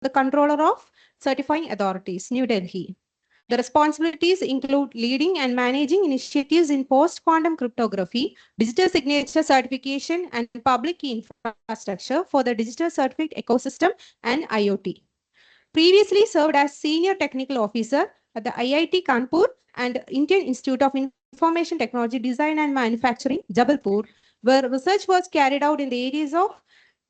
the Controller of Certifying Authorities, New Delhi. The responsibilities include leading and managing initiatives in post-quantum cryptography, digital signature certification, and public key infrastructure for the digital certificate ecosystem and IoT. Previously served as Senior Technical Officer at the IIT Kanpur and Indian Institute of Information Technology Design and Manufacturing, Jabalpur, where research was carried out in the areas of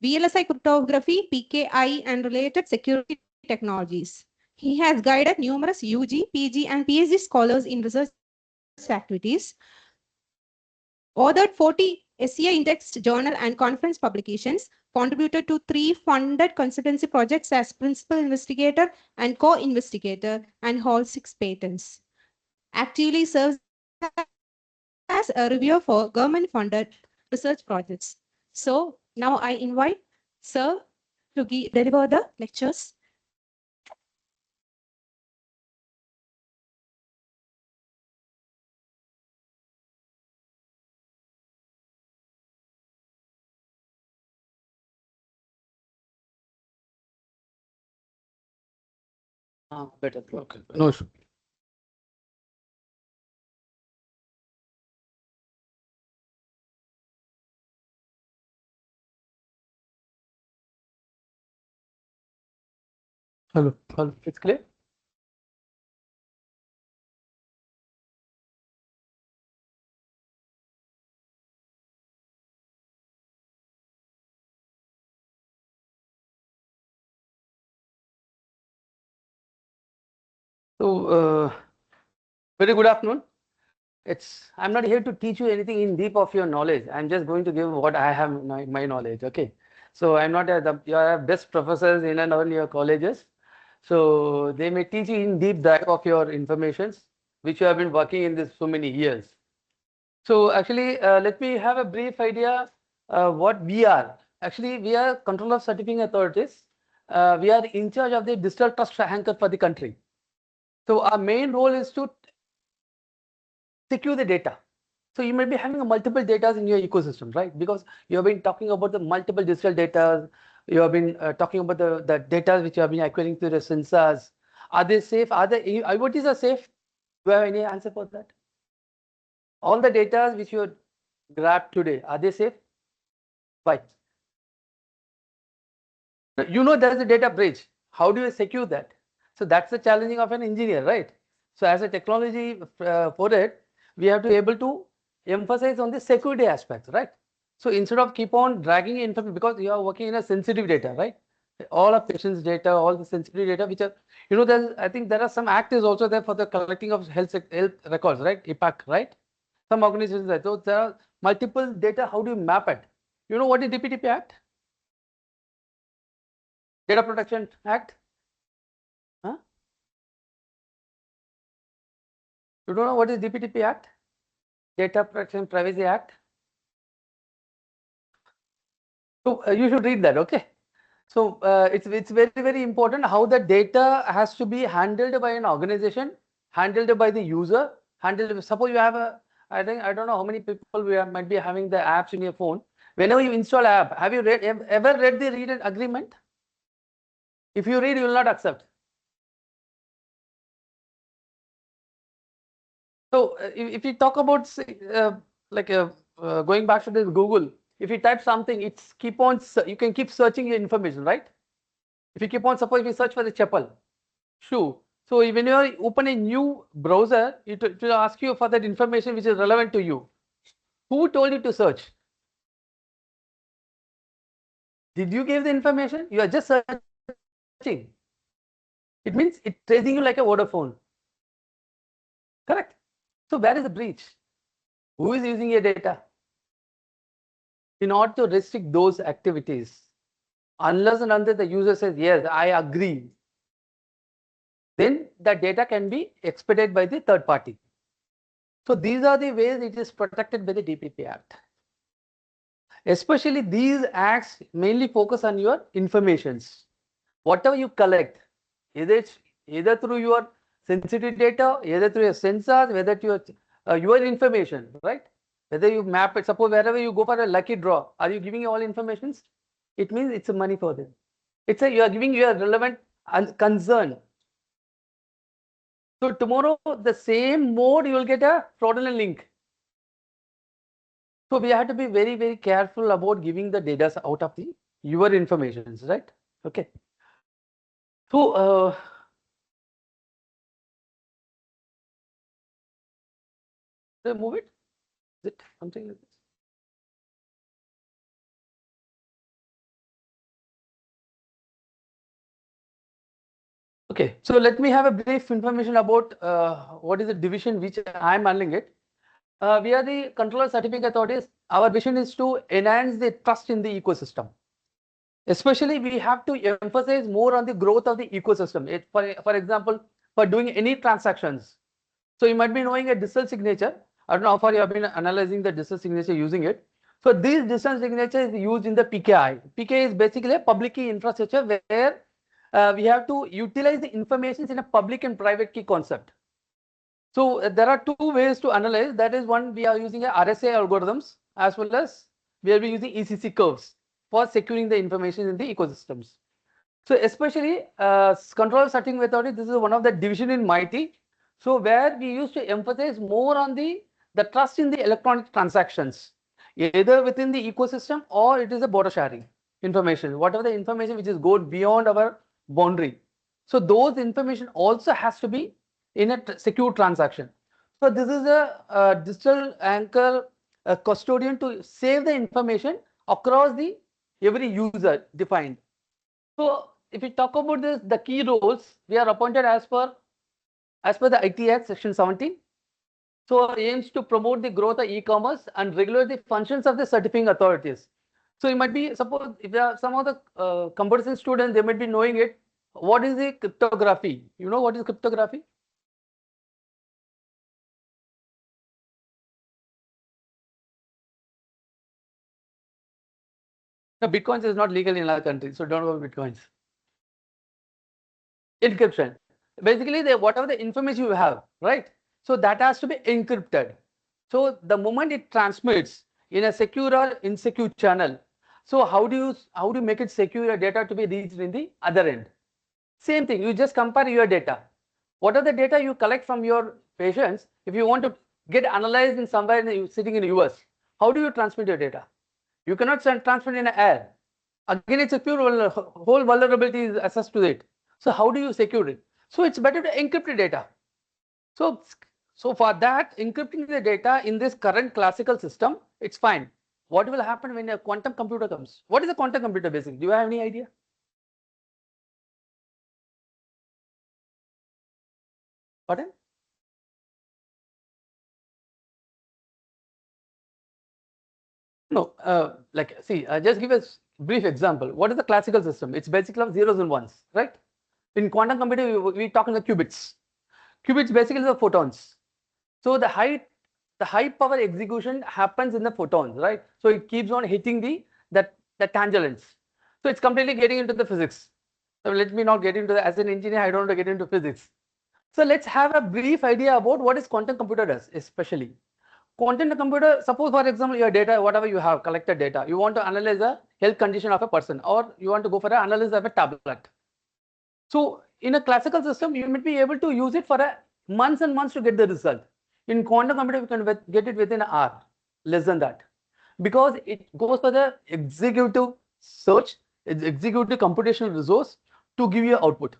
VLSI cryptography, PKI, and related security technologies. He has guided numerous UG, PG, and PhD scholars in research activities, authored 40 SCI indexed journal and conference publications, contributed to 3 funded consultancy projects as principal investigator and co-investigator, and holds 6 patents. Actively serves as a reviewer for government-funded research projects. So now I invite Sir to deliver the lectures. Better. Okay. No issue. Hello. Hello. It's clear? So, very good afternoon. I'm not here to teach you anything in deep of your knowledge. I'm just going to give what I have my knowledge. Okay. So I'm not you are best professors in and all your colleges. So they may teach you in deep dive of your informations, which you have been working in this so many years. So actually, let me have a brief idea what we are. Actually, we are controller certifying authorities. We are in charge of the digital trust anchor for the country. So our main role is to secure the data. So you might be having multiple data in your ecosystem, right? Because you have been talking about the multiple digital data. You have been talking about the data which you have been acquiring through the sensors. Are they safe? Are they IoTs are safe? Do you have any answer for that? All the data which you grab today, are they safe? Why? You know there is a data breach. How do you secure that? So that's the challenging of an engineer, right? So as a technology for it, we have to be able to emphasize on the security aspects, right? So instead of keep on dragging information, because you are working in a sensitive data, right? All of patients' data, all the sensitive data, which are, I think there are some act is also there for the collecting of health records, right? IPAC, right? Some organizations that. So there are multiple data. How do you map it? You know what is DPTP Act? Data Protection Act? Huh? You don't know what is DPTP Act? Data Protection Privacy Act? So you should read that, okay? So it's very, very important how the data has to be handled by an organization, handled by the user, handled. Suppose you have I don't know how many people might be having the apps in your phone. Whenever you install app, have you ever read the read agreement? If you read, you will not accept. So if you talk about going back to this Google, if you type something, it's you can keep searching your information, right? If you keep on, suppose if you search for the chapel, shoe. So when you open a new browser, it will ask you for that information which is relevant to you. Who told you to search? Did you give the information? You are just searching. It means it's tracing you like a Vodafone. Correct? So where is the breach? Who is using your data? In order to restrict those activities, unless and until the user says, yes, I agree, then the data can be expedited by the third party. So these are the ways it is protected by the DPP Act. Especially these acts mainly focus on your informations. Whatever you collect, either through your sensitive data, either through your sensors, whether your information, right? Whether you map it, suppose wherever you go for a lucky draw, are you giving all informations? It means it's money for them. It's a, you are giving your relevant concern. So tomorrow, the same mode, you will get a fraudulent link. So we have to be very, very careful about giving the data out of the your informations, right? Okay. So move it. Is it something like this? Okay. So let me have a brief information about what is the division which I am handling it. We are the controller certifying authorities. Our vision is to enhance the trust in the ecosystem. Especially, we have to emphasize more on the growth of the ecosystem. For example, for doing any transactions. So you might be knowing a digital signature. I don't know how far you have been analyzing the digital signature using it. So this digital signature is used in the PKI. PKI is basically a public key infrastructure where we have to utilize the information in a public and private key concept. So there are two ways to analyze. That is, one, we are using a RSA algorithms, as well as we are using ECC curves for securing the information in the ecosystems. So especially control certain authority, this is one of the division in MIT. So where we used to emphasize more on the trust in the electronic transactions, either within the ecosystem or it is a border sharing information, whatever the information which is goes beyond our boundary. So those information also has to be in a secure transaction. So this is a digital anchor, a custodian to save the information across the every user defined. So if we talk about this, the key roles we are appointed as per the IT Act Section 17. So aims to promote the growth of e-commerce and regulate the functions of the certifying authorities. So you might be, suppose if there are some of the computer science students, they might be knowing it. What is the cryptography? You know what is cryptography? No, Bitcoins is not legal in our country, so don't go with Bitcoins. Encryption. Basically, whatever the information you have, right? So that has to be encrypted. So the moment it transmits in a secure or insecure channel, so how do you make it secure your data to be reached in the other end? Same thing. You just compare your data. What are the data you collect from your patients? If you want to get analyzed in somewhere sitting in the US, how do you transmit your data? You cannot transmit in the air. Again, it's a pure whole vulnerability is access to it. So how do you secure it? So it's better to encrypt the data. So, so for that, encrypting the data in this current classical system, it's fine. What will happen when a quantum computer comes? What is a quantum computer basically? Do you have any idea? Pardon? No, like, see, just give a brief example. What is the classical system? It's basically of zeros and ones, right? In quantum computing, we talk in the qubits. Qubits basically the photons. So the high power execution happens in the photons, right? So it keeps on hitting the tangents. So it's completely getting into the physics. So let me not get into the, as an engineer, I don't want to get into physics. So let's have a brief idea about what is quantum computer does, especially. Quantum computer, suppose for example, your data, whatever you have, collected data, you want to analyze the health condition of a person, or you want to go for an analysis of a tablet. So in a classical system, you might be able to use it for a months and months to get the result. In quantum computer, you can get it within an hour, less than that, because it goes for the executive search, executive computational resource to give you output.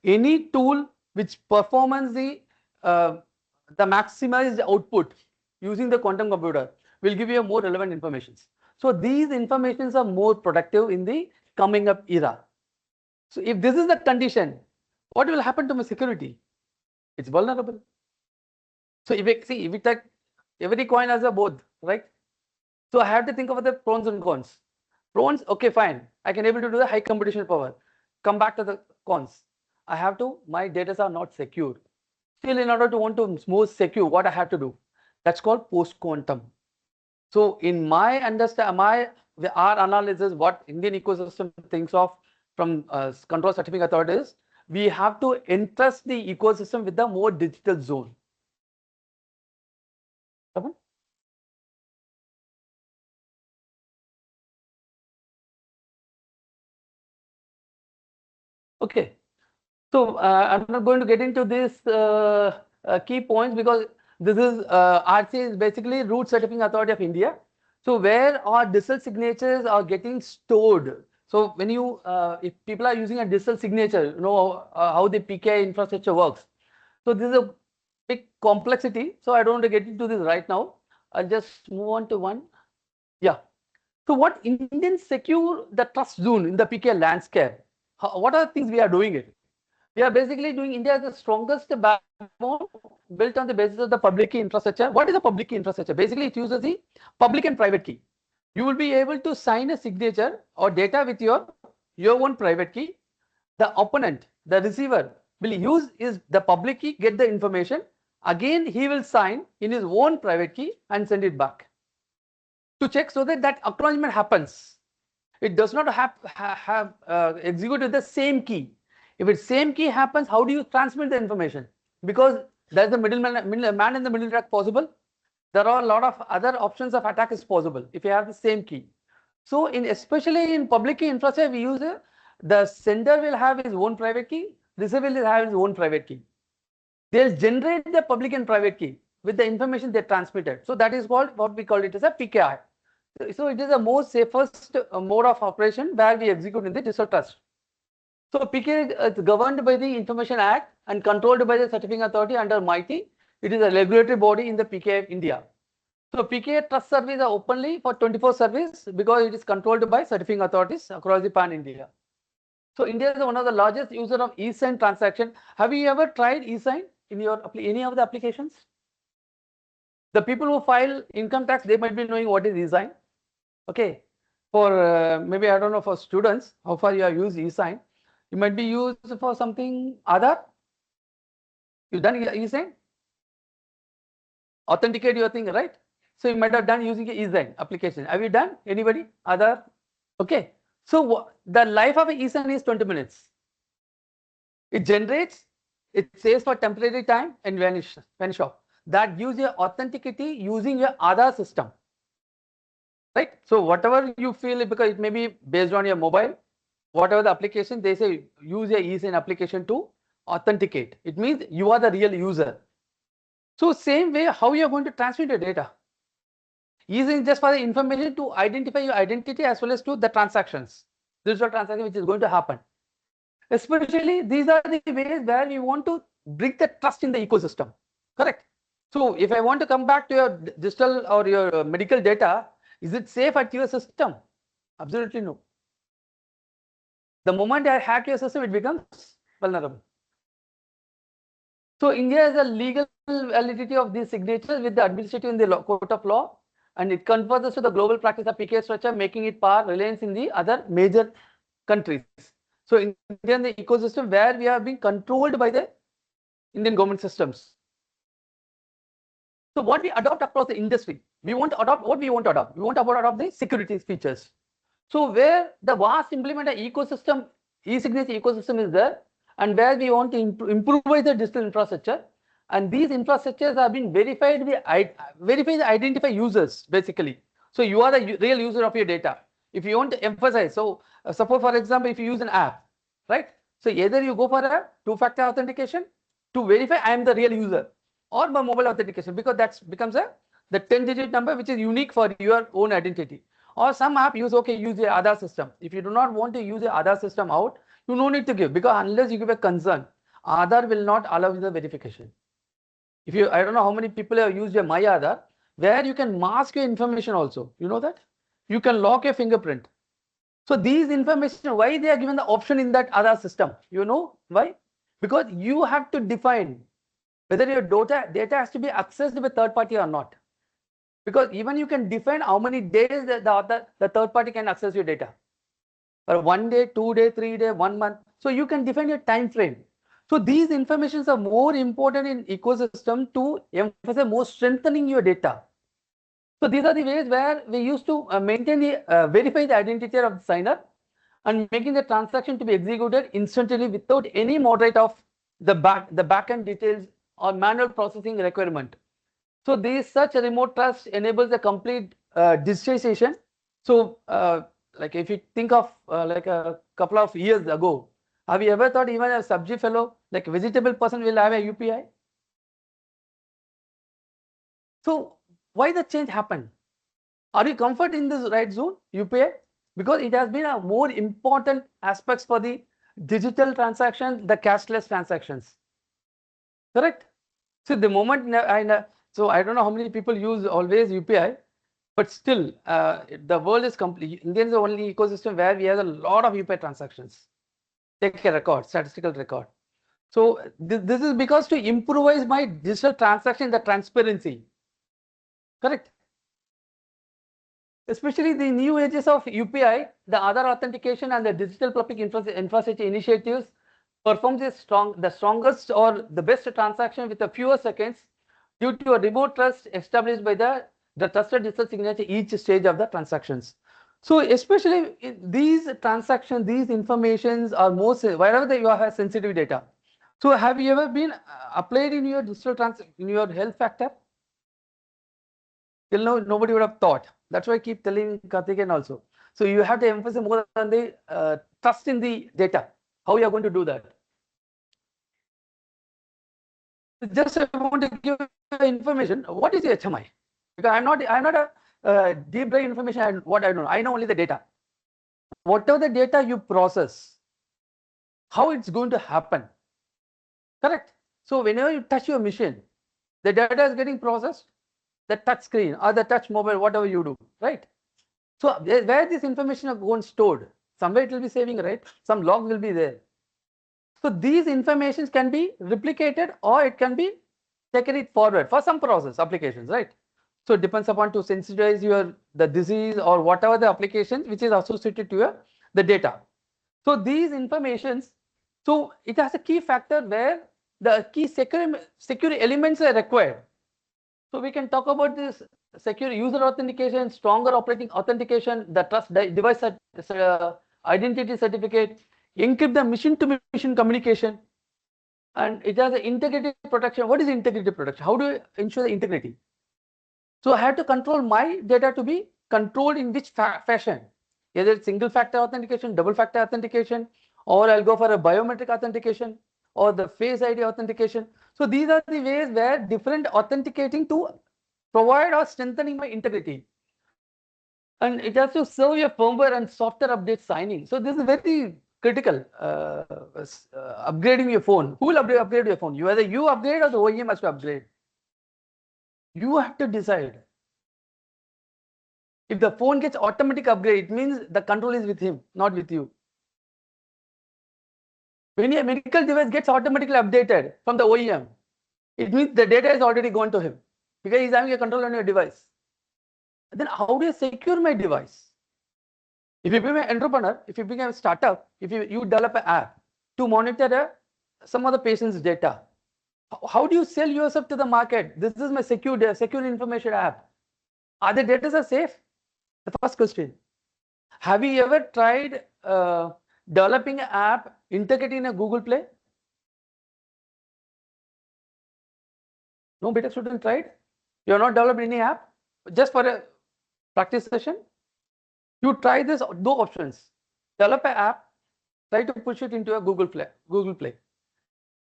Any tool which performs uh, the maximized output using the quantum computer will give you a more relevant informations. So these informations are more productive in the coming up era. So if this is the condition, what will happen to my security? It's vulnerable. So if we see, if we take every coin has a both, right? So I have to think of the pros and cons. Pros, okay, fine. I can able to do the high computational power. Come back to the cons. I have to, my data are not secure. Still, in order to want to more secure, what I have to do? That's called post-quantum. So in my understand, our analysis, what Indian ecosystem thinks of from control certifying authorities, we have to entrust the ecosystem with the more digital zone. Okay? Okay. So I'm not going to get into this key points because this is RCA is basically Root Certifying Authority of India. So where our digital signatures are getting stored. So when you if people are using a digital signature, you know how the PKI infrastructure works. So this is a big complexity. So I don't want to get into this right now. I'll just move on to one. Yeah. So what Indians secure the trust zone in the PKI landscape? What are the things we are doing it? We are basically doing India as the strongest backbone built on the basis of the public key infrastructure. What is a public key infrastructure? Basically, it uses the public and private key. You will be able to sign a signature or data with your own private key. The opponent, the receiver, will use is the public key, get the information. Again, he will sign in his own private key and send it back to check so that that acknowledgement happens. It does not have executed the same key. If it's same key happens, how do you transmit the information? Because there's a man in the middle track possible. There are a lot of other options of attack is possible if you have the same key. So in especially in public key infrastructure, we use the sender will have his own private key, receiver will have his own private key. They'll generate the public and private key with the information they transmitted. So that is called what we call it as a PKI. So it is the most safest mode of operation where we execute in the digital trust. So PKI is governed by the Information Act and controlled by the Certifying Authority under MIT. It is a regulatory body in the PKI of India. So PKI trust service are openly for 24 service because it is controlled by certifying authorities across the pan India. So India is one of the largest user of e-sign transaction. Have you ever tried e-sign in your any of the applications? The people who file income tax, they might be knowing what is e-sign. Okay, for maybe I don't know for students how far you have used e-sign. You might be used for something other. You done e-sign, authenticate your thing, right? So you might have done using e-sign application. Have you done anybody other? Okay, so the life of an e-sign is 20 minutes. It generates, it saves for temporary time and vanish off. That gives you authenticity using your other system. Right? So whatever you feel, because it may be based on your mobile, whatever the application, they say use your eSign application to authenticate. It means you are the real user. So same way, how you are going to transmit your data? eSign just for the information to identify your identity as well as to the transactions. This is a transaction which is going to happen. Especially these are the ways where we want to bring the trust in the ecosystem. Correct? So if I want to come back to your digital or your medical data, is it safe at your system? Absolutely no. The moment I hack your system, it becomes vulnerable. So India is a legal validity of these signatures with the administrative in the court of law, and it converts to the global practice of PKI structure, making it par reliance in the other major countries. So India is the ecosystem where we are being controlled by the Indian government systems. So what we adopt across the industry, we want to adopt what we want to adopt. We want to adopt the security features. So where the vast implemented ecosystem, e-signature ecosystem is there, and where we want to improve the digital infrastructure, and these infrastructures have been verified, identify users basically. So you are the real user of your data. If you want to emphasize, so suppose for example, if you use an app, right? So either you go for a two-factor authentication to verify I am the real user, or by mobile authentication, because that becomes the 10-digit number which is unique for your own identity. Or some app use the Aadhaar system. If you do not want to use the Aadhaar system out, you no need to give, because unless you give a concern, Aadhaar will not allow the verification. If you, I don't know how many people have used your My Aadhaar, where you can mask your information also. You know that? You can lock your fingerprint. So these information, why they are given the option in that Aadhaar system? You know why? Because you have to define whether your data has to be accessed by third party or not. Because even you can define how many days the third party can access your data. For 1 day, 2 day, 3 day, 1 month. So you can define your time frame. So these informations are more important in ecosystem to emphasize more strengthening your data. So these are the ways where we used to maintain the verify the identity of the signer and making the transaction to be executed instantly without any moderate of the backend details or manual processing requirement. So this such a remote trust enables a complete digitization. So like if you think of like a couple of years ago, Have you ever thought even a sabji fellow, like vegetable person, will have a UPI? So why the change happened? Are you comfort in this right zone, UPI? Because it has been a more important aspects for the digital transactions, the cashless transactions. Correct? So the moment so I don't know how many people use always UPI, but still the world is complete. India is the only ecosystem where we have a lot of UPI transactions. Take a record, statistical record. So this is because to improvise my digital transaction, the transparency. Correct? Especially the new ages of UPI, the other authentication and the digital public infrastructure initiatives performs the strongest or the best transaction with a fewer seconds due to a remote trust established by the trusted digital signature each stage of the transactions. So especially these transactions, these informations are most wherever you have sensitive data. So have you ever been applied in your in your health factor? Till now, nobody would have thought. That's why I keep telling Karthikeyan also. So you have to emphasize more on the trust in the data. How you are going to do that? Just I want to give information. What is the HMI? Because I'm not a deep dive information. What I don't know. I know only the data. Whatever the data you process, how it's going to happen. Correct. So whenever you touch your machine, the data is getting processed. The touch screen or the touch mobile, whatever you do, right? So where this information is going stored, somewhere it will be saving, right? Some logs will be there. So these informations can be replicated or it can be taken it forward for some process applications, right? So it depends upon to sensitize the disease or whatever the application which is associated to the data. So these informations, so it has a key factor where the key secure elements are required. So we can talk about this secure user authentication, stronger operating authentication, the trust device identity certificate, encrypt the machine-to-machine communication, and it has an integrity protection. What is integrity protection? How do I ensure the integrity? So I have to control my data to be controlled in which fashion? Either it's single factor authentication, double factor authentication, or I'll go for a biometric authentication or the face ID authentication. So these are the ways where different authenticating to provide or strengthening my integrity. And it has to serve your firmware and software update signing. So this is very critical. Upgrading your phone. Who will upgrade your phone? Either you upgrade or the OEM has to upgrade. You have to decide. If the phone gets automatic upgrade, it means the control is with him, not with you. When a medical device gets automatically updated from the OEM, it means the data is already gone to him because he's having a control on your device. Then how do you secure my device? If you become an entrepreneur, if you become a startup, if you develop an app to monitor some of the patient's data, how do you sell yourself to the market? This is my secure information app. Are the data are safe? The first question. Have you ever tried developing an app, integrating a Google Play? No beta student tried? You have not developed any app? Just for a practice session? You try this, no options. Develop an app, try to push it into a Google Play.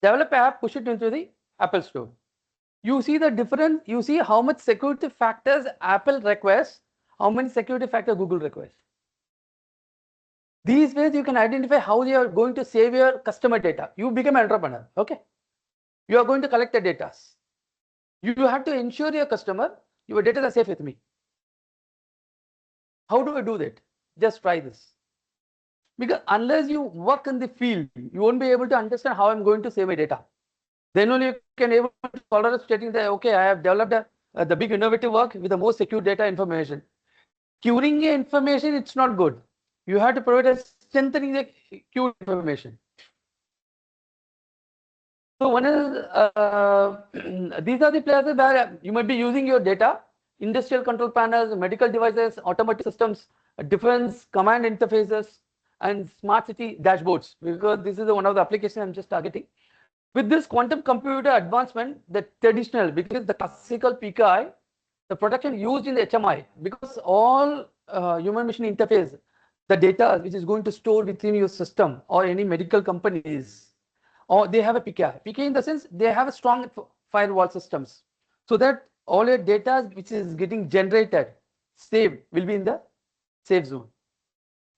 Develop an app, push it into the Apple Store. You see the difference, you see how much security factors Apple requires, how many security factors Google requires. These ways you can identify how you are going to save your customer data. You become an entrepreneur, okay? You are going to collect the data. You have to ensure your customer, your data are safe with me. How do I do that? Just try this. Because unless you work in the field, you won't be able to understand how I'm going to save my data. Then only you can able to tolerate stating that, okay, I have developed the big innovative work with the most secure data information. Curing information, it's not good. You have to provide a strengthening the cured information. So one is these are the places where you might be using your data, industrial control panels, medical devices, automotive systems, defense command interfaces, and smart city dashboards. Because this is one of the applications I'm just targeting. With this quantum computer advancement, the traditional, because the classical PKI, the protection used in the HMI, because all human machine interface, the data which is going to store within your system, or any medical companies, or they have a PKI. PKI in the sense they have a strong firewall systems, so that all your data which is getting generated, saved, will be in the safe zone.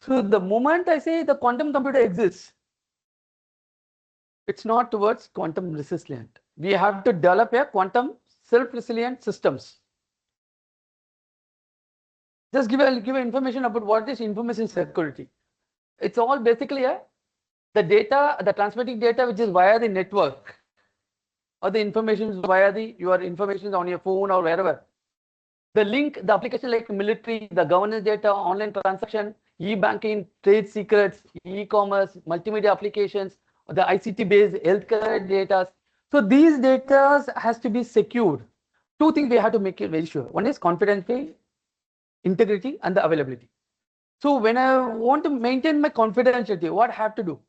So the moment I say the quantum computer exists, it's not towards quantum resilient. We have to develop a quantum self-resilient systems. Just give information about what is information security. It's all basically the data, the transmitting data which is via the network, or the information via your information on your phone or wherever. The link, the application like military, the governance data, online transaction, e-banking, trade secrets, e-commerce, multimedia applications, the ICT-based healthcare data. So these data has to be secured. Two things we have to make it very sure. One is confidentiality, integrity, and the availability. So when I want to maintain my confidentiality, what I have to do?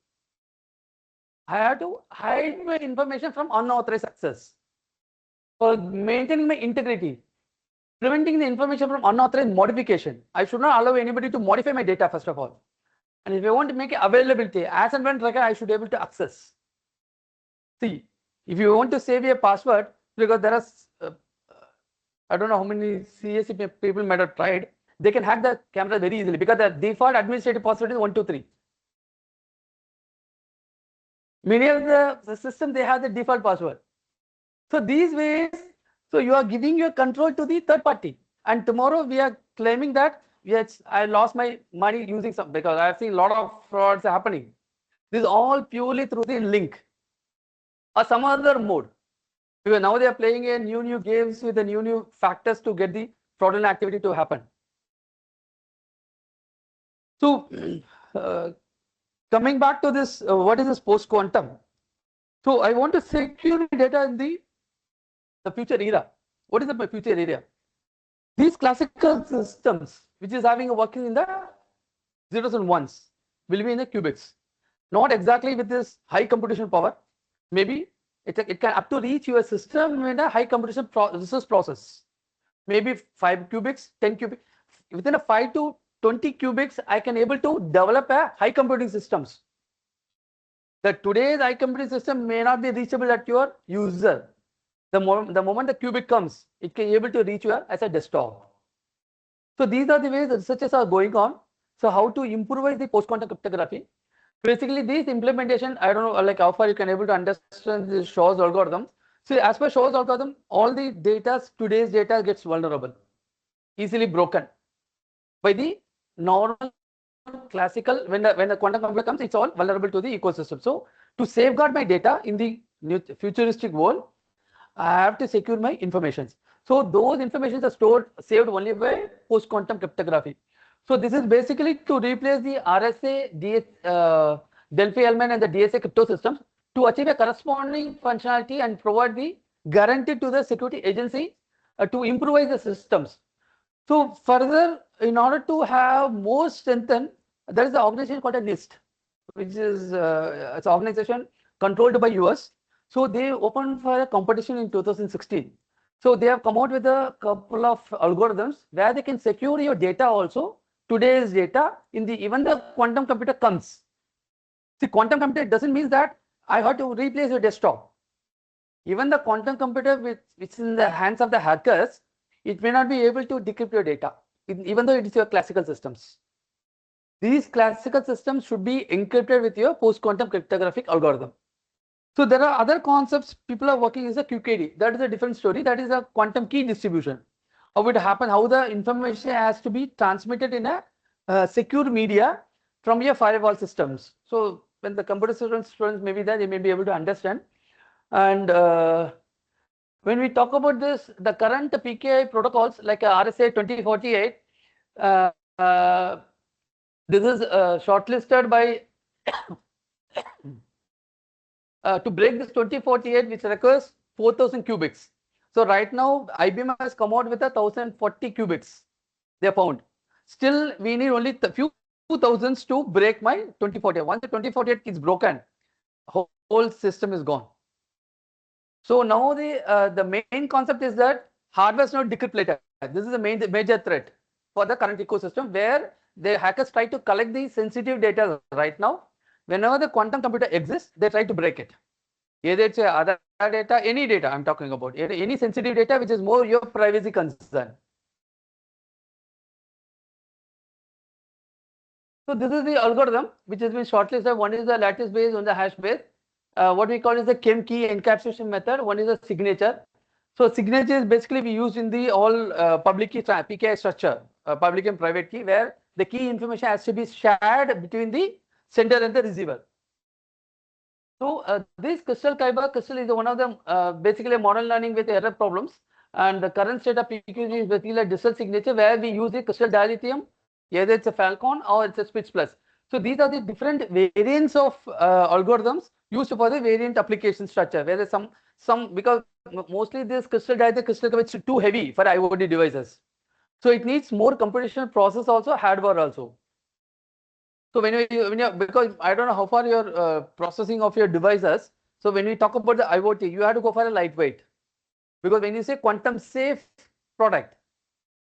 I have to hide my information from unauthorized access. For maintaining my integrity, preventing the information from unauthorized modification. I should not allow anybody to modify my data first of all. And if I want to make it availability, as and when required, I should be able to access. See, if you want to save a password, because there are, I don't know how many CSE people might have tried, they can hack the camera very easily because the default administrative password is 123. Many of the systems, they have the default password. So these ways, so you are giving your control to the third party. And tomorrow we are claiming that, yes, I lost my money using some, because I have seen a lot of frauds happening. This is all purely through the link or some other mode. Because now they are playing a new games with the new factors to get the fraudulent activity to happen. So coming back to this, what is this post-quantum? So I want to secure data in the future era. What is the future era? These classical systems, which is having a working in the zeros and ones, will be in the qubits. Not exactly with this high computation power. Maybe it can up to reach your system in a high computation resource process. Maybe 5 qubits, 10 qubits. Within a 5 to 20 qubits, I can able to develop a high computing systems. That today's high computing system may not be reachable at your user. The moment the qubit comes, it can able to reach you as a desktop. So these are the ways the researchers are going on. So how to improvise the post-quantum cryptography? Basically, this implementation, I don't know, like how far you can able to understand the Shaw's algorithm. So as per Shaw's algorithm, all the data, today's data gets vulnerable, easily broken by the normal classical. When the quantum computer comes, it's all vulnerable to the ecosystem. So to safeguard my data in the futuristic world, I have to secure my informations. So those informations are saved only by post-quantum cryptography. So this is basically to replace the RSA, Delphi-Hellman and the DSA crypto systems to achieve a corresponding functionality and provide the guarantee to the security agency to improvise the systems. So further, in order to have more strengthen, there is an organization called a NIST, which is it's an organization controlled by US. So they opened for a competition in 2016. So they have come out with a couple of algorithms where they can secure your data also, today's data, in the even the quantum computer comes. See, quantum computer doesn't mean that I have to replace your desktop. Even the quantum computer which is in the hands of the hackers, it may not be able to decrypt your data, even though it is your classical systems. These classical systems should be encrypted with your post-quantum cryptographic algorithm. So there are other concepts people are working is a QKD. That is a different story. That is a quantum key distribution. How it happen? How the information has to be transmitted in a secure media from your firewall systems. So when the computer students may be there, they may be able to understand. And when we talk about this, the current PKI protocols like RSA 2048, uh, uh, this is shortlisted by to break this 2048, which requires 4,000 qubits. So right now, IBM has come out with 1,040 qubits. They found. Still, we need only few thousands to break my 2048. Once the 2048 is broken, whole system is gone. So now the main concept is that hardware is not decrypted. This is the major threat for the current ecosystem, where the hackers try to collect the sensitive data right now. Whenever the quantum computer exists, they try to break it. Either it's other data, any data I'm talking about, any sensitive data which is more your privacy concern. So this is the algorithm which has been shortlisted. One is the lattice based, one the hash based. What we call is the chem key encapsulation method. One is a signature. So signature is basically we use in the all public key PKI structure, public and private key, where the key information has to be shared between the sender and the receiver. So this crystal is one of the basically modern learning with error problems. And the current state of PQG is basically a digital signature where we use the crystal dilithium, either it's a Falcon or it's a Spitz Plus. So these are the different variants of algorithms used for the variant application structure. Where there's some because mostly this crystal dilithium is too heavy for IoT devices. So it needs more computational process also, hardware also. So when you because I don't know how far your processing of your devices. So when we talk about the IoT, you have to go for a lightweight, because when you say quantum safe product,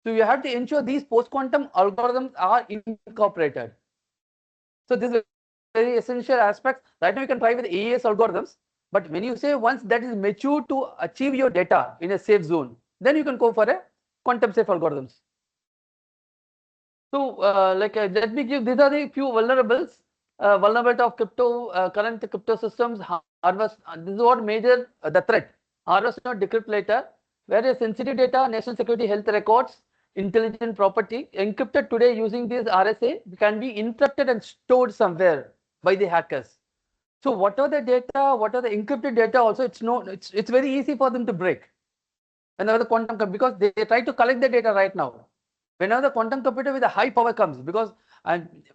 so you have to ensure these post quantum algorithms are incorporated. So this is a very essential aspect. Right now you can try with AES algorithms, but when you say once that is mature to achieve your data in a safe zone, then you can go for a quantum safe algorithms. So, let me give, these are the few vulnerables, vulnerability of current crypto systems, harvest, this is what major the threat, harvest not decrypt later, whereas sensitive data, national security health records, intelligent property, encrypted today using this RSA can be interrupted and stored somewhere by the hackers. So what are the data, what are the encrypted data also, it's very easy for them to break. Whenever the quantum, because they try to collect the data right now. Whenever the quantum computer with a high power comes, because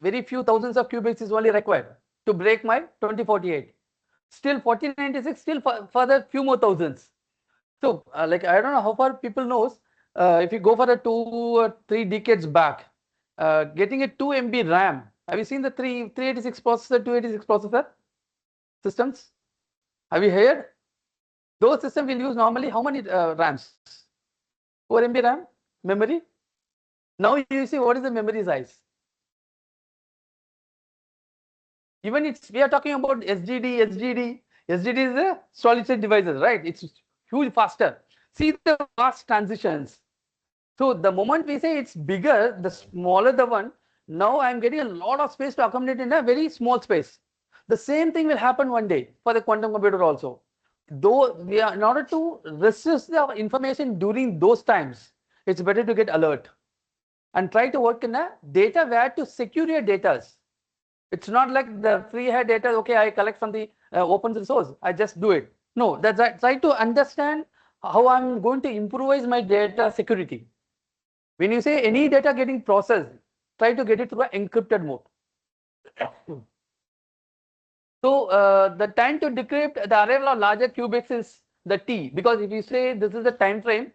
very few thousands of qubits is only required to break my 2048. Still 1496, still further few more thousands. So like I don't know how far people knows, if you go for a 2 or 3 decades back, getting a 2 MB RAM. Have you seen the 386 processor, 286 processor systems? Have you heard? Those systems will use normally how many RAMs? 4 MB RAM memory. Now you see what is the memory size. Even we are talking about SGD is a solid state devices, right? It's huge faster. See the fast transitions. So the moment we say it's bigger, the smaller the one. Now I'm getting a lot of space to accommodate in a very small space. The same thing will happen one day for the quantum computer also. Though we are, in order to resist the information during those times, it's better to get alert and try to work in a data where to secure your data. It's not like the free head data, okay, I collect from the open source, I just do it. No, that's right. Try to understand how I'm going to improvise my data security. When you say any data getting processed, try to get it through an encrypted mode. So the time to decrypt the arrival of larger qubits is the T, because if you say this is the time frame,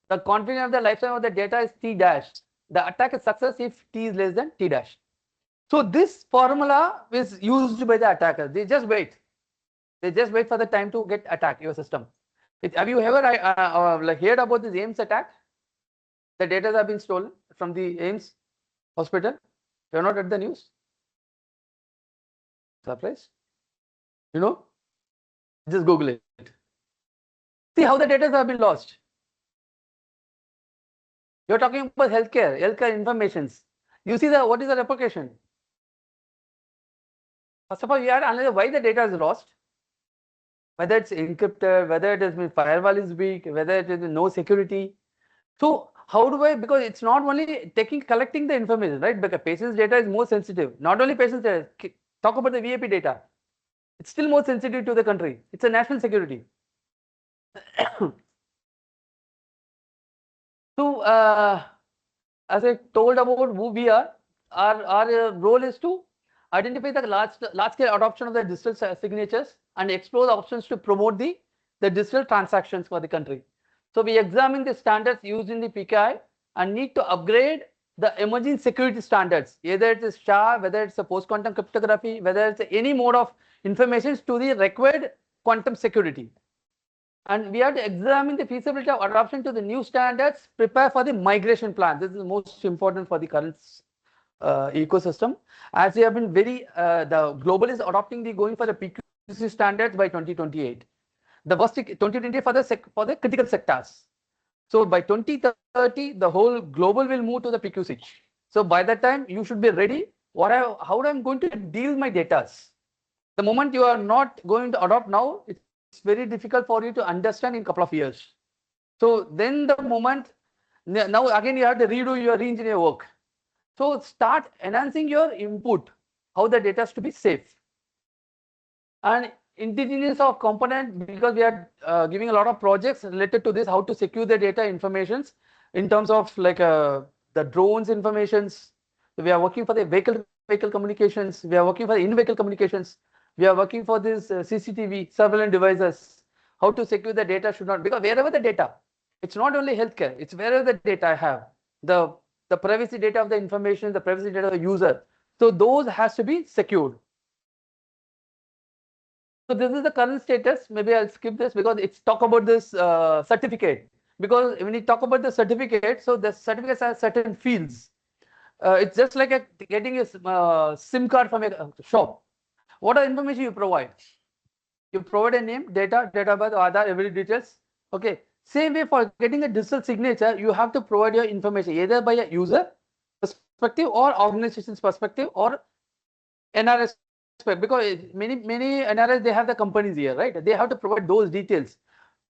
the confidence of the lifetime of the data is T dash. The attack is success if T is less than T dash. So this formula is used by the attackers. They just wait. They just wait for the time to get attack your system. Have you ever heard about this AIMS attack? The data have been stolen from the AIMS hospital. You have not read the news? Surprise? You know? Just Google it. See how the data have been lost. You're talking about healthcare informations. You see what is the repercussion? First of all, you have to analyze why the data is lost. Whether it's encrypted, whether it has been firewall is weak, whether it is no security. So how do I, because it's not only collecting the information, right? Because patient's data is more sensitive. Not only patient's data, talk about the VIP data. It's still more sensitive to the country. It's a national security. So as I told about who we are, our role is to identify the large scale adoption of the digital signatures and explore the options to promote the digital transactions for the country. So we examine the standards used in the PKI and need to upgrade the emerging security standards, either it is SHA, whether it's a post-quantum cryptography, whether it's any mode of information to the required quantum security. And we have to examine the feasibility of adoption to the new standards, prepare for the migration plan. This is most important for the current ecosystem, as we have been the global is adopting going for the PQC standards by 2028. The first 2020 for the critical sectors. So by 2030, the whole global will move to the PQC. So by that time, you should be ready. How I'm going to deal my data? The moment you are not going to adopt now, it's very difficult for you to understand in a couple of years. So then the moment, now again you have to redo your re-engineer work. So start enhancing your input, how the data is to be safe. And indigenous of component, because we are giving a lot of projects related to this, how to secure the data informations in terms of like the drones informations. We are working for the vehicle communications. We are working for the in-vehicle communications. We are working for this CCTV surveillance devices. How to secure the data should not, because wherever the data, it's not only healthcare, it's wherever the data I have, the privacy data of the information, the privacy data of the user. So those has to be secured. So this is the current status. Maybe I'll skip this because it's talk about this certificate. Because when you talk about the certificate, so the certificates have certain fields. It's just like getting a SIM card from a shop. What are information you provide? You provide a name, data, date of birth, Aadhaar, every details. Okay. Same way for getting a digital signature, you have to provide your information either by a user perspective or organization's perspective or NRS, because many NRS they have the companies here, right? They have to provide those details.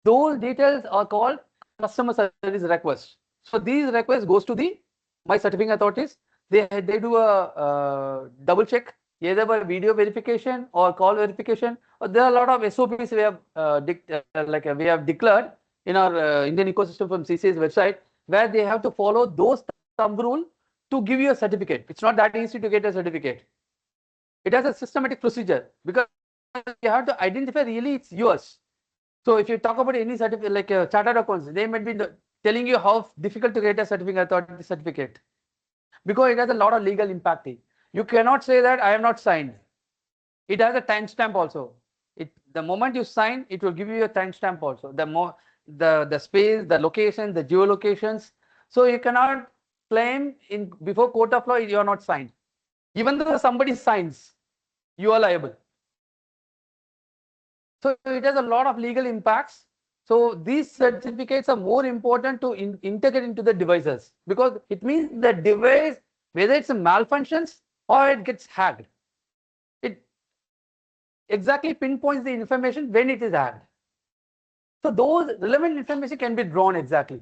Those details are called customer service requests. So these requests goes to the my certifying authorities. They do a double check either by video verification or call verification. Or there are a lot of SOPs we have we have declared in our Indian ecosystem from CCA's website, where they have to follow those thumb rule to give you a certificate. It's not that easy to get a certificate. It has a systematic procedure because you have to identify really it's yours. So if you talk about any certificate like chartered accounts, they might be telling you how difficult to get a certificate authority certificate because it has a lot of legal impact. You cannot say that I have not signed. It has a timestamp also. The moment you sign, it will give you a timestamp also. The space, the location, the geolocations. So you cannot claim in before court of law you are not signed. Even though somebody signs, you are liable. So it has a lot of legal impacts. So these certificates are more important to integrate into the devices because it means the device, whether it's a malfunctions or it gets hacked, it exactly pinpoints the information when it is hacked. So those relevant information can be drawn exactly.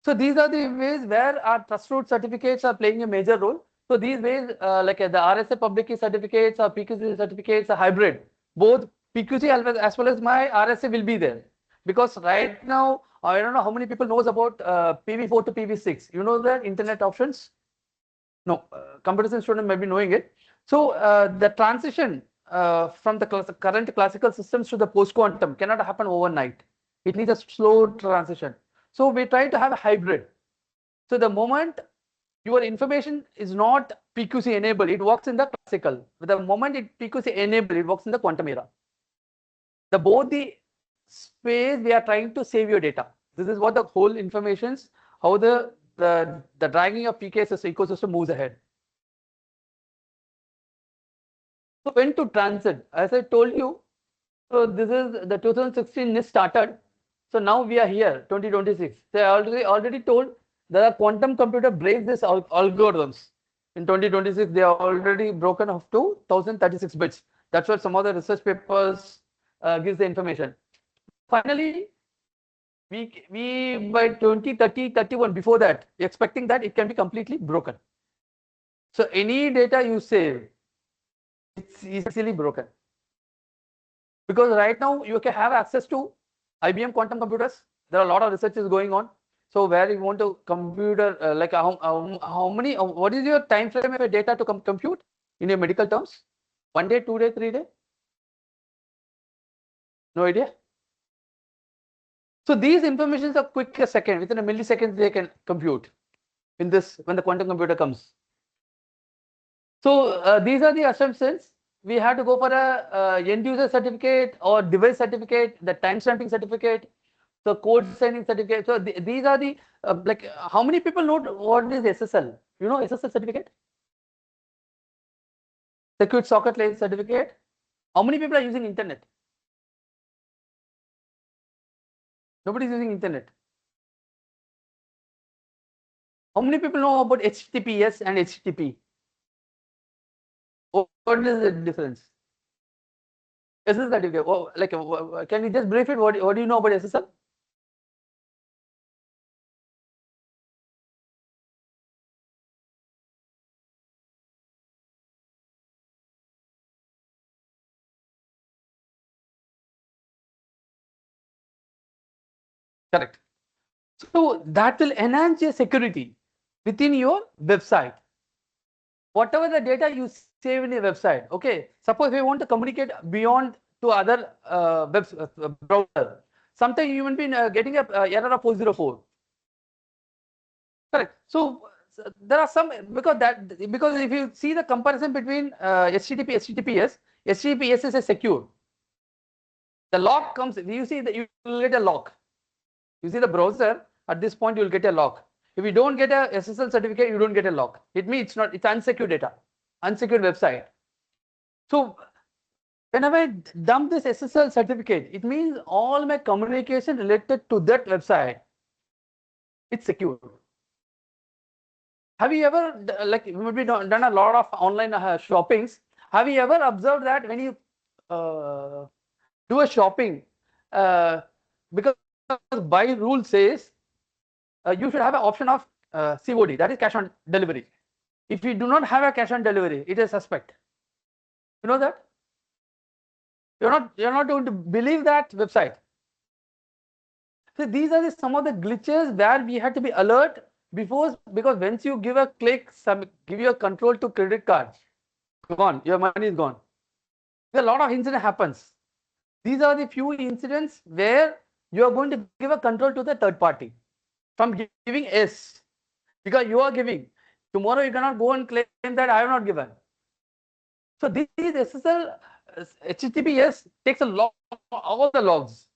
So these are the ways where our trust root certificates are playing a major role. So these ways, like the RSA public key certificates or PQC certificates are hybrid. Both PQC as well as my RSA will be there. Because right now, I don't know how many people knows about PV4 to PV6. You know the internet options? No, computer science student might be knowing it. So the transition from the current classical systems to the post-quantum cannot happen overnight. It needs a slow transition. So we try to have a hybrid. So the moment your information is not PQC enabled, it works in the classical. But the moment it PQC enabled, it works in the quantum era. Both the space we are trying to save your data. This is what the whole informations, how the dragging of PKS ecosystem moves ahead. So when to transit, as I told you, so this is the 2016 NIST started. So now we are here, 2026. They already told the quantum computer breaks these algorithms. In 2026, they are already broken up to 1036 bits. That's what some of the research papers gives the information. Finally, we by 2030, 31, before that, expecting that it can be completely broken. So any data you save, it's easily broken. Because right now you can have access to IBM quantum computers. There are a lot of researches going on. So where you want to computer, like how many, what is your time frame of your data to compute in your medical terms? 1 day, 2 day, 3 day? No idea. So these informations are quick a second, within a millisecond they can compute in this when the quantum computer comes. So these are the assumptions. We have to go for a end user certificate or device certificate, the time stamping certificate, the code signing certificate. So these are the like how many people know what is SSL? You know SSL certificate? Secure socket layer certificate. How many people are using internet? Nobody is using internet. How many people know about HTTPS and HTTP? What is the difference? SSL certificate. Oh, like, can you just brief it? What do you know about SSL? Correct. So that will enhance your security within your website. Whatever the data you save in your website, okay. Suppose we want to communicate beyond to other browser. Sometimes you will be getting a error of 404. Correct. So there are some because if you see the comparison between HTTP, HTTPS, HTTPS is a secure. The lock comes. You see that you will get a lock. You see the browser at this point you will get a lock. If you don't get a SSL certificate, you don't get a lock. It means it's unsecured data, unsecured website. So whenever I dump this SSL certificate, it means all my communication related to that website, it's secure. Have you ever maybe done a lot of online shoppings? Have you ever observed that when you do a shopping, because by rule says you should have an option of COD, that is cash on delivery. If you do not have a cash on delivery, it is suspect. You know that? You're not going to believe that website. So these are some of the glitches where we had to be alert because once you give a click, give your control to credit card, gone, your money is gone. A lot of incident happens. These are the few incidents where you are going to give a control to the third party from giving S, because you are giving. Tomorrow you cannot go and claim that I have not given. So these SSL HTTPS takes a log, all the logs.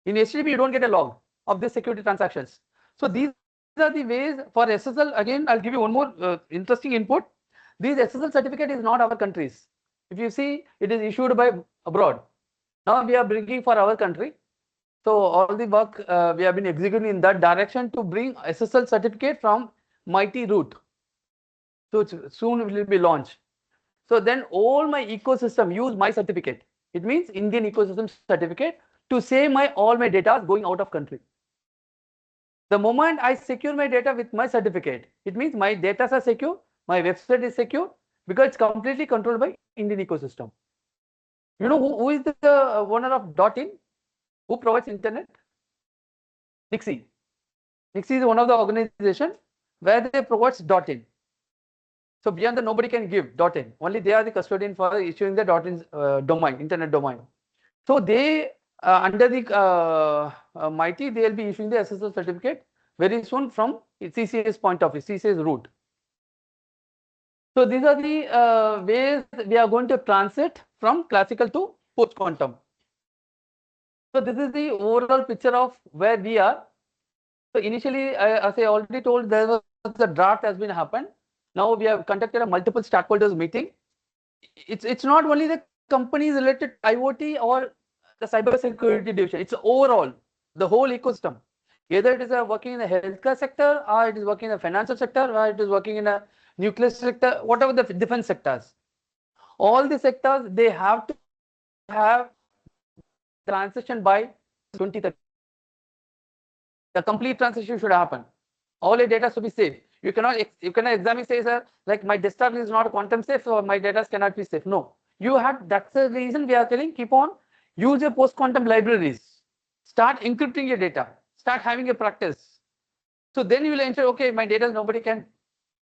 In HTTP, you don't get a log of the security transactions. So these are the ways for SSL. Again, I'll give you one more interesting input. This SSL certificate is not our country's. If you see, it is issued by abroad. Now we are bringing for our country. So all the work we have been executing in that direction to bring SSL certificate from mighty root. So soon it will be launched. So then all my ecosystem use my certificate. It means Indian ecosystem certificate to save all my data going out of country. The moment I secure my data with my certificate, it means my data are secure, my website is secure because it's completely controlled by Indian ecosystem. You know who is the owner of .in? Who provides internet? Nixie. Nixie is one of the organization where they provide .in. So beyond that, nobody can give .in. Only they are the custodian for issuing the .in domain, internet domain. So they under the Mighty, they will be issuing the SSL certificate very soon from CCA's point of view, CCA's route. So these are the ways we are going to transit from classical to post-quantum. So this is the overall picture of where we are. So initially, as I already told, there was a draft has been happened. Now we have conducted a multiple stakeholders meeting. It's not only the companies related to IoT or the cyber security division. It's overall the whole ecosystem. Either it is working in the healthcare sector, or it is working in the financial sector, or it is working in a nuclear sector, whatever the defense sectors. All the sectors, they have to have transition by 2030. The complete transition should happen. All your data should be safe. You cannot examine say, sir, like my desktop is not quantum safe, so my data cannot be safe. No, you have. That's the reason we are telling keep on use your post quantum libraries. Start encrypting your data. Start having a practice. So then you will ensure okay, my data nobody can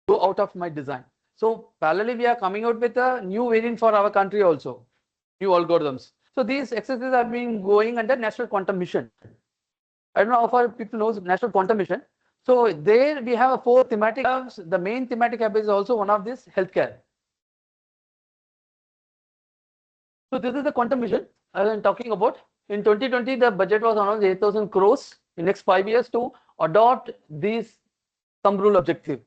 go out of my design. So parallelly, we are coming out with a new variant for our country also, new algorithms. So these exercises are being going under National Quantum Mission. I don't know how far people know National Quantum Mission. So there we have a 4 thematic hubs. The main thematic hub is also one of this healthcare. So this is the quantum mission I'm talking about. In 2020, the budget was around 8,000 crores in next 5 years to adopt these thumb rule objective.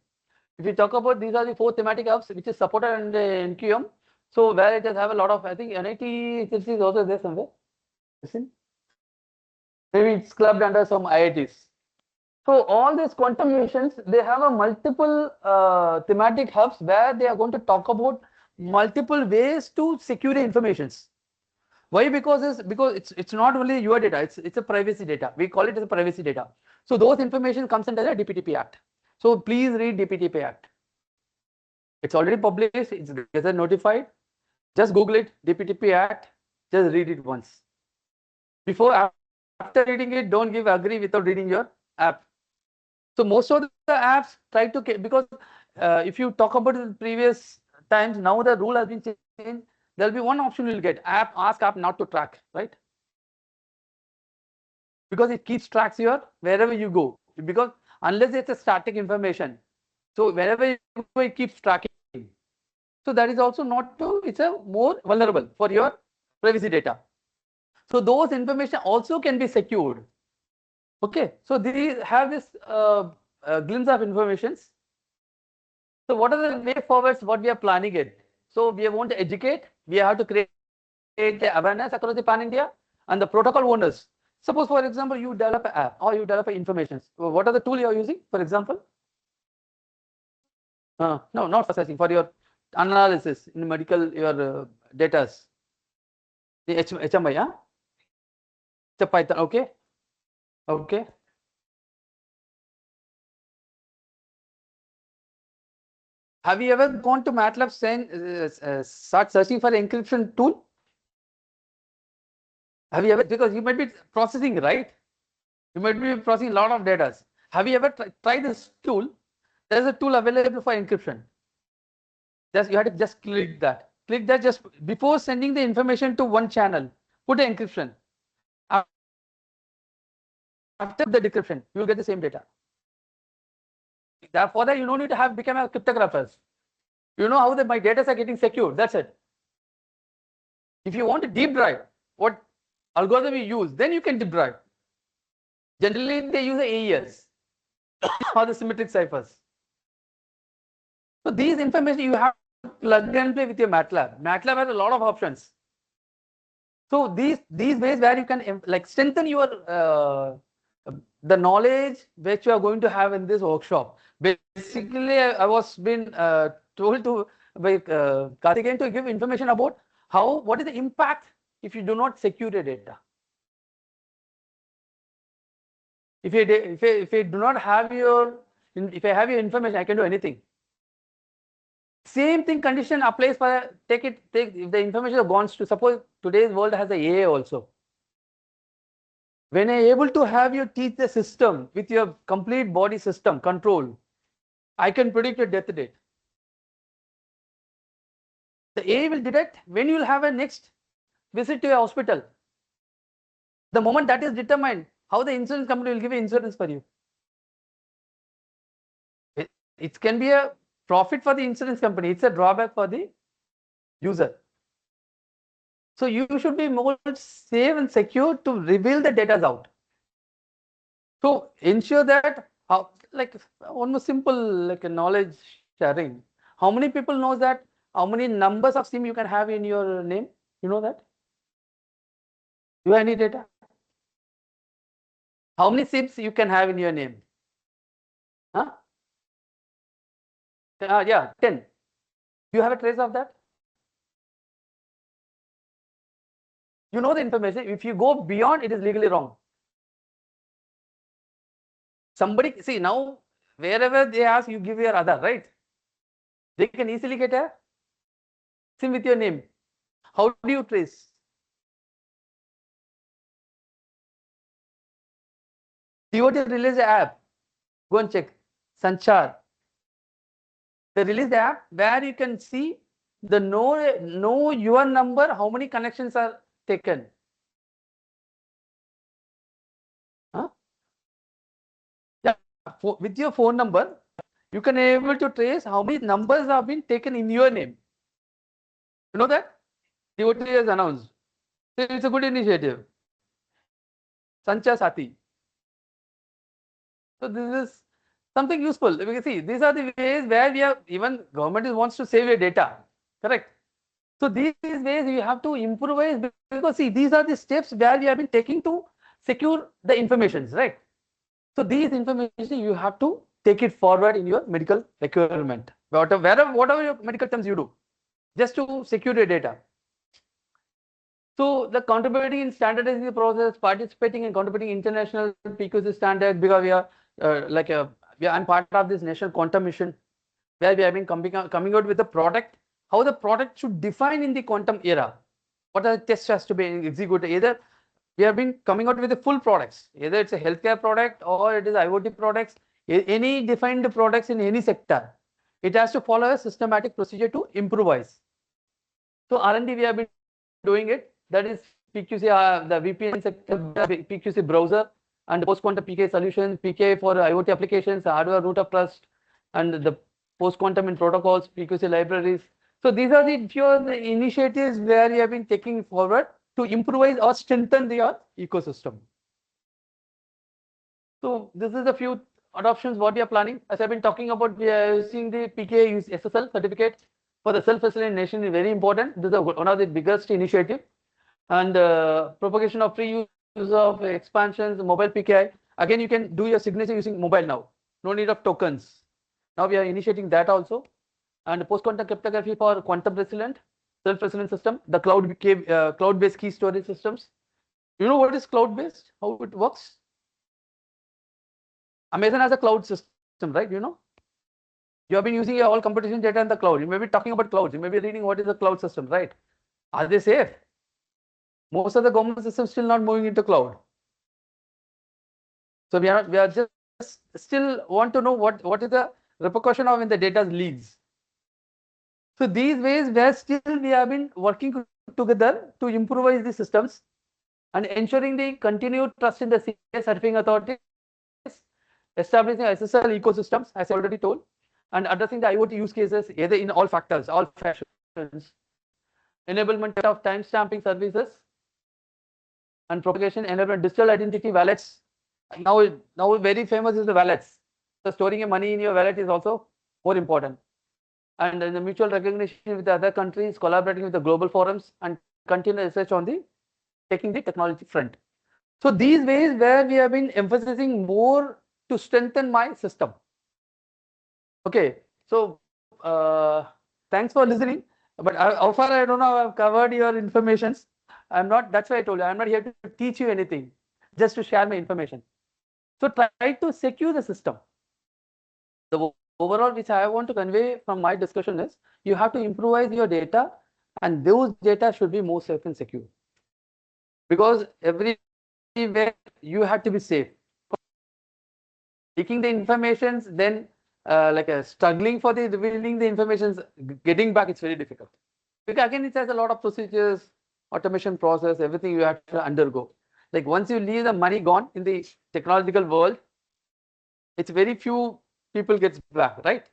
If you talk about, these are the 4 thematic hubs which is supported under NQM. So where it has have a lot of, I think NIT is also there somewhere. Listen. Maybe it's clubbed under some IITs. So all these quantum missions, they have a multiple thematic hubs where they are going to talk about multiple ways to secure informations. Why? Because it's not only your data, it's a privacy data. We call it as a privacy data. So those information comes under the DPTP Act. So please read DPTP Act. It's already published, it's Gazette notified. Just Google it, DPTP Act, just read it once. Before, after reading it, don't give agree without reading your app. So most of the apps try to, because if you talk about the previous times, now the rule has been changed. There'll be one option you'll get, ask app not to track, right? Because it keeps tracks your wherever you go. Because unless it's a static information, so wherever you go, it keeps tracking. So that is also not to, it's a more vulnerable for your privacy data. So those information also can be secured. Okay, so these have this glimpse of informations. So what are the way forwards? What we are planning it? So we want to educate. We have to create the awareness across the pan India and the protocol owners. Suppose, for example, you develop an app or you develop information. So what are the tool you are using? For example, no, not for searching, for your analysis in medical your data. The HMI, huh? It's a Python. Okay, okay. Have you ever gone to MATLAB start searching for encryption tool? Have you ever, because you might be processing, right? You might be processing a lot of data. Have you ever tried this tool? There's a tool available for encryption. Just you have to just click that. Click that just before sending the information to one channel. Put an encryption. After the decryption, you will get the same data. Therefore, that you don't need to have become a cryptographer. You know how my data are getting secured. That's it. If you want to deep drive, what algorithm you use, then you can deep drive. Generally, they use the AES or the symmetric ciphers. So these information you have to plug and play with your MATLAB. MATLAB has a lot of options. So these ways where you can like strengthen your the knowledge which you are going to have in this workshop. Basically, I was been told to by Karthikeyan to give information about what is the impact if you do not secure the data. If you do not have if I have your information, I can do anything. Same thing condition applies for take if the information is gone to, suppose today's world has the AI also. When I able to have you teach the system with your complete body system control, I can predict your death date. The AI will detect when you will have a next visit to a hospital. The moment that is determined, how the insurance company will give you insurance for you. It can be a profit for the insurance company. It's a drawback for the user. So you should be more safe and secure to reveal the data out. So ensure that like almost simple like a knowledge sharing. How many people knows that how many numbers of SIM you can have in your name? You know that? You have any data? How many SIMs you can have in your name? Huh? Yeah, 10. Do you have a trace of that? You know the information. If you go beyond, it is legally wrong. Somebody, see now, wherever they ask, you give your Aadhaar, right? They can easily get a SIM with your name. How do you trace? DOT release the app. Go and check. Sanchar. They release the app where you can see the know your number, how many connections are taken. Huh? Yeah, with your phone number, you can able to trace how many numbers have been taken in your name. You know that? DOT has announced. So it's a good initiative. Sancha Sati. So this is something useful. We can see these are the ways where we have, even government wants to save your data, correct? So these ways you have to improvise, because see, these are the steps where we have been taking to secure the informations, right? So these information you have to take it forward in your medical requirement, whatever your medical terms you do, just to secure your data. So the contributing in standardizing the process, participating in contributing international PQC standards, because we are I'm part of this national quantum mission, where we have been coming out with a product, how the product should define in the quantum era, what are the tests has to be executed. Either we have been coming out with the full products, either it's a healthcare product or it is IoT products, any defined products in any sector, it has to follow a systematic procedure to improvise. So R&D we have been doing it, that is PQC, the VPN sector, PQC browser, and post-quantum PKI solutions, PKI for IoT applications, hardware root of trust, and the post-quantum in protocols, PQC libraries. So these are the few of the initiatives where we have been taking forward to improvise or strengthen your ecosystem. So this is a few adoptions what we are planning. As I've been talking about, we are using the PKI SSL certificate for the self-assessment nation is very important. This is one of the biggest initiative. And propagation of free use of expansions, mobile PKI. Again, you can do your signature using mobile now. No need of tokens. Now we are initiating that also. And post-quantum cryptography for quantum resilient, self-resilient system, the cloud-based key storage systems. You know what is cloud-based? How it works? Amazon has a cloud system, right? You know, you have been using your all computation data in the cloud. You may be talking about clouds. You may be reading what is the cloud system, right? Are they safe? Most of the government systems still not moving into cloud. So we are just still want to know what is the repercussion of when the data leaks. So these ways where still we have been working together to improvise the systems and ensuring the continued trust in the CA certifying authorities, establishing SSL ecosystems, as I already told, and addressing the IoT use cases either in all factors, all fashions, enablement of time stamping services, and propagation enablement digital identity wallets. Now very famous is the wallets. So storing your money in your wallet is also more important. And the mutual recognition with the other countries, collaborating with the global forums, and continue research on the taking the technology front. So these ways where we have been emphasizing more to strengthen my system. Okay, so thanks for listening. But how far I don't know, I've covered your informations. I'm not, that's why I told you, I'm not here to teach you anything, just to share my information. So try to secure the system. The overall which I want to convey from my discussion is, you have to improvise your data, and those data should be more safe and secure. Because everywhere you have to be safe. Taking the informations, then struggling for the revealing the informations, getting back, it's very difficult. Because again, it has a lot of procedures, automation process, everything you have to undergo. Like once you leave the money gone in the technological world, it's very few people gets back, right?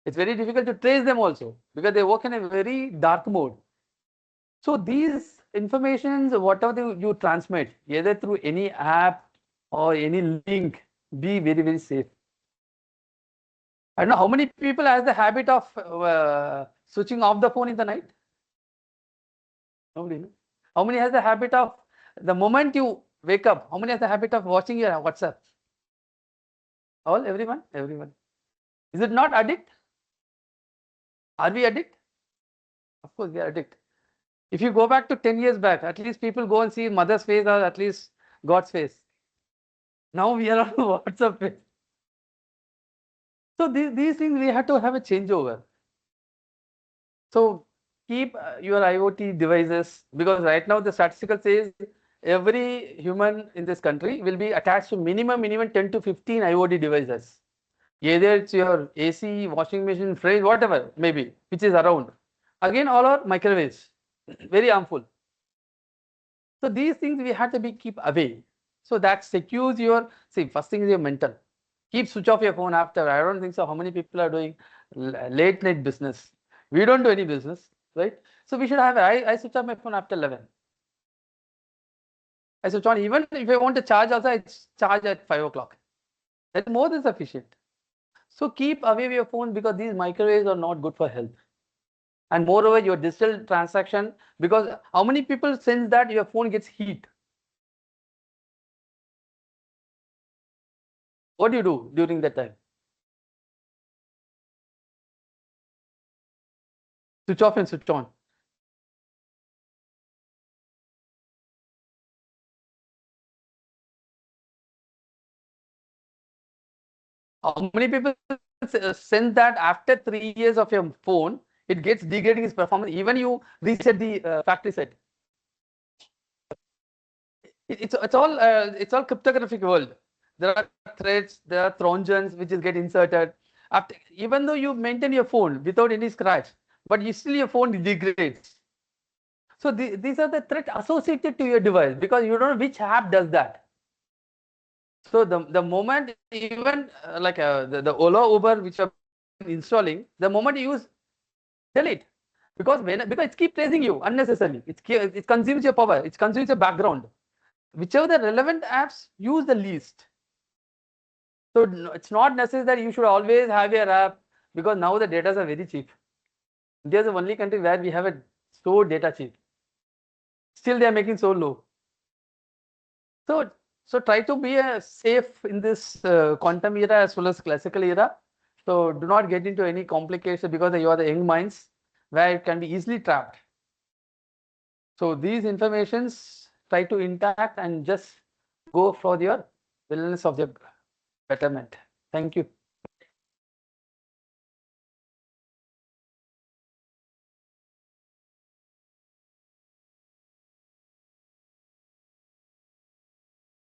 It's very difficult to trace them also, because they work in a very dark mode. So these informations, whatever you transmit, either through any app or any link, be very, very safe. I don't know how many people has the habit of switching off the phone in the night. Nobody. No? How many has the habit of the moment you wake up? How many has the habit of watching your WhatsApp? All, everyone, everyone. Is it not addict? Are we addict? Of course, we are addict. If you go back to 10 years back, at least people go and see mother's face or at least God's face. Now we are on WhatsApp face. So these things we have to have a changeover. So keep your IoT devices, because right now the statistical says every human in this country will be attached to minimum 10 to 15 IoT devices. Either it's your AC, washing machine, fridge, whatever maybe, which is around. Again, all are microwaves, very harmful. So these things we have to be keep away. So that secures your, see, first thing is your mental. Keep switch off your phone after. I don't think so. How many people are doing late night business? We don't do any business, right? So we should have, I switch off my phone after 11. I switch on, even if I want to charge also, I charge at 5 o'clock. That's more than sufficient. So keep away your phone because these microwaves are not good for health. And moreover, your digital transaction, because how many people sense that your phone gets heat? What do you do during that time? Switch off and switch on. How many people sense that after 3 years of your phone, it gets degrading its performance, even you reset the factory set. It's all cryptographic world. There are threads, there are trojans which is get inserted. After, even though you maintain your phone without any scratch, but you still your phone degrades. So these are the threats associated to your device because you don't know which app does that. So the moment even like the Ola Uber which are installing, the moment you use, delete, because because it keeps tracing you unnecessarily. It consumes your power. It consumes your background. Whichever the relevant apps, use the least. So it's not necessary that you should always have your app because now the data are very cheap. India is the only country where we have a so data cheap. Still, they are making so low. So try to be safe in this quantum era as well as classical era. So do not get into any complication because you are the young minds where it can be easily trapped. So these informations try to intact and just go for your wellness of your betterment. Thank you.